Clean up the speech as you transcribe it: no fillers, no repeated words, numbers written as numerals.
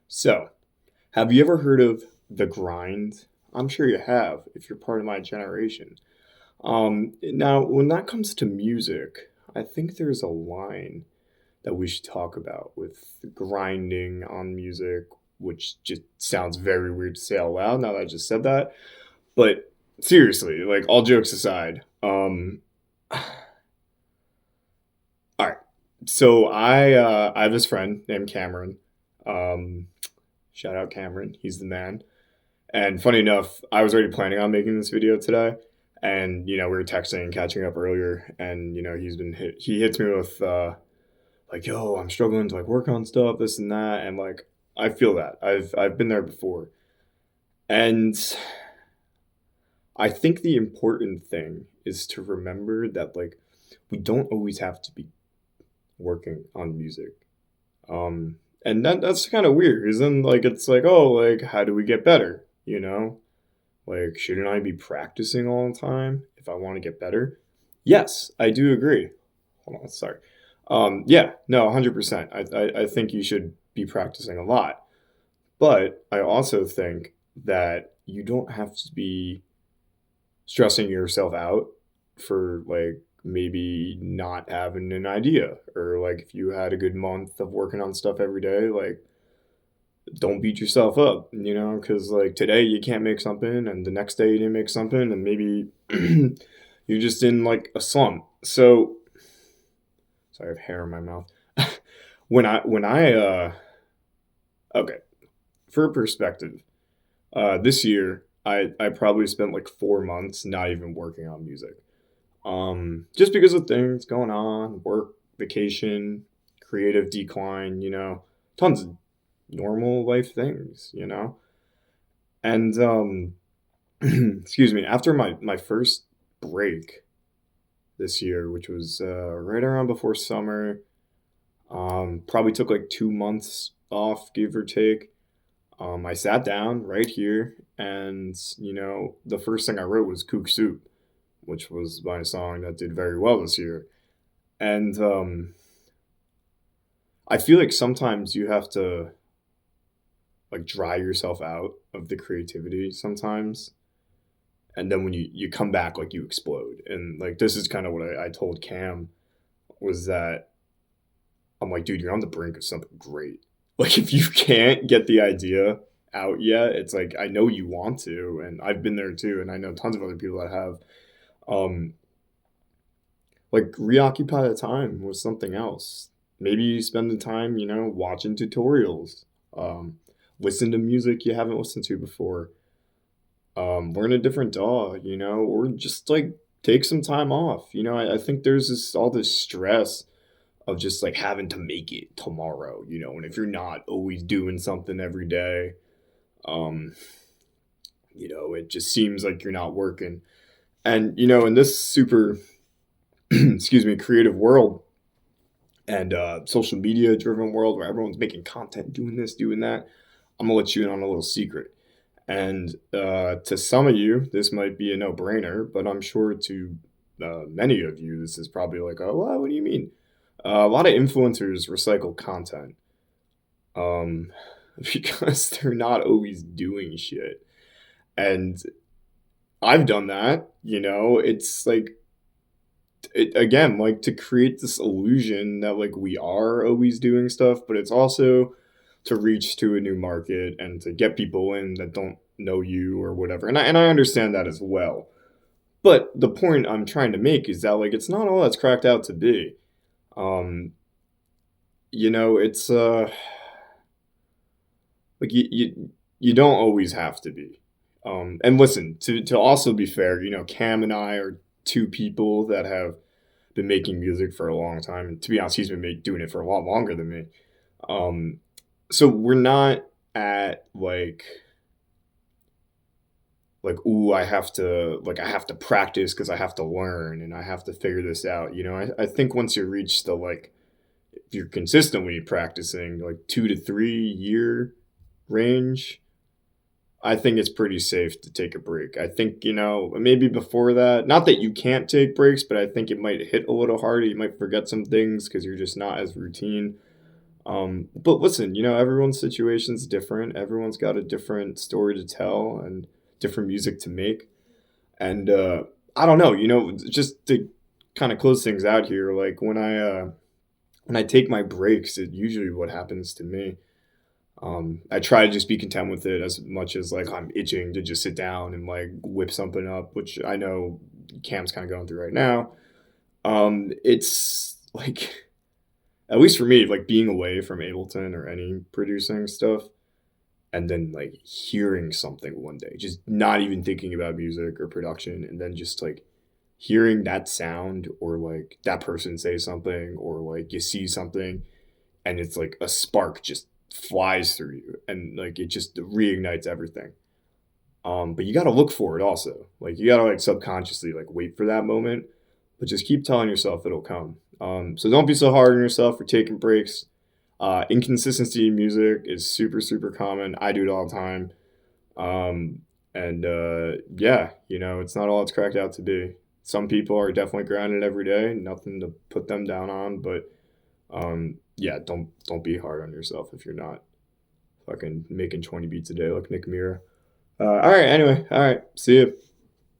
So, have you ever heard of the grind? I'm sure you have if you're part of my generation. Now, when that comes to music, I think there's a line that we should talk about with grinding on music, which just sounds very weird to say out loud now that I just said that. But seriously, like all jokes aside, all right. So I have this friend named Cameron. Um, Shout out Cameron, he's the man. And funny enough, I was already planning on making this video today, and we were texting and catching up earlier, and he hits me with like, yo, I'm struggling to like work on stuff, this and that, and like I feel that I've been there before, and I think the important thing is to remember that like we don't always have to be working on music. And that's kind of weird, because then like it's like, oh, like how do we get better? Like, shouldn't I be practicing all the time if I want to get better? Yes, I do agree. Hold on, sorry. Yeah, no, 100%. I think you should be practicing a lot. But I also think that you don't have to be stressing yourself out for like maybe not having an idea, or like if you had a good month of working on stuff every day, like don't beat yourself up, because like today you can't make something, and the next day you didn't make something, and maybe you're just in like a slump. So, sorry, I have hair in my mouth. when I okay, for perspective, this year I probably spent like 4 months not even working on music, just because of things going on, work, vacation, creative decline, tons of normal life things. And excuse me, after my first break this year, which was right around before summer, probably took like 2 months off, give or take. I sat down right here, and the first thing I wrote was "Kook Soup," which was my song that did very well this year. And I feel like sometimes you have to like dry yourself out of the creativity sometimes, and then when you come back, like you explode. And like this is kind of what I told Cam, was that I'm like, dude, you're on the brink of something great. Like if you can't get the idea out yet, it's like I know you want to, and I've been there too, and I know tons of other people that have. Um, like reoccupy the time with something else. Maybe you spend the time, watching tutorials, um, listen to music you haven't listened to before, learn a different DAW, or just like take some time off. I think there's all this stress of just like having to make it tomorrow, and if you're not always doing something every day, um, it just seems like you're not working. And, in this super, excuse me, creative world, and social media driven world where everyone's making content, doing this, doing that, I'm gonna let you in on a little secret. And to some of you, this might be a no brainer, but I'm sure to many of you, this is probably like, oh, well, what do you mean? A lot of influencers recycle content, um, because they're not always doing shit. And I've done that, it's like, again, like to create this illusion that like we are always doing stuff, but it's also to reach to a new market and to get people in that don't know you or whatever. And I understand that as well. But the point I'm trying to make is that like it's not all that's cracked out to be. Um, it's like you don't always have to be. And listen, to also be fair, Cam and I are two people that have been making music for a long time. And to be honest, he's been doing it for a lot longer than me. Um, so we're not at like, ooh, I have to practice because I have to learn and I have to figure this out. I think once you reach the like, if you're consistently practicing like 2 to 3 year range, I think it's pretty safe to take a break. I think, maybe before that, not that you can't take breaks, but I think it might hit a little harder. You might forget some things because you're just not as routine. But listen, everyone's situation's different. Everyone's got a different story to tell and different music to make. And I don't know, just to kind of close things out here, like when I take my breaks, it usually what happens to me. I try to just be content with it as much as like I'm itching to just sit down and like whip something up, which I know Cam's kind of going through right now. It's like at least for me, like being away from Ableton or any producing stuff, and then like hearing something one day, just not even thinking about music or production, and then just like hearing that sound or like that person say something or like you see something and it's like a spark just flies through you and like it just reignites everything. But you got to look for it also. Like you got to like subconsciously like wait for that moment, but just keep telling yourself it'll come. So don't be so hard on yourself for taking breaks. Inconsistency in music is super, super common. I do it all the time. And yeah, it's not all it's cracked out to be. Some people are definitely grinding every day. Nothing to put them down on, but yeah, don't be hard on yourself if you're not fucking making 20 beats a day like Nick Mira. All right, anyway, all right, see you.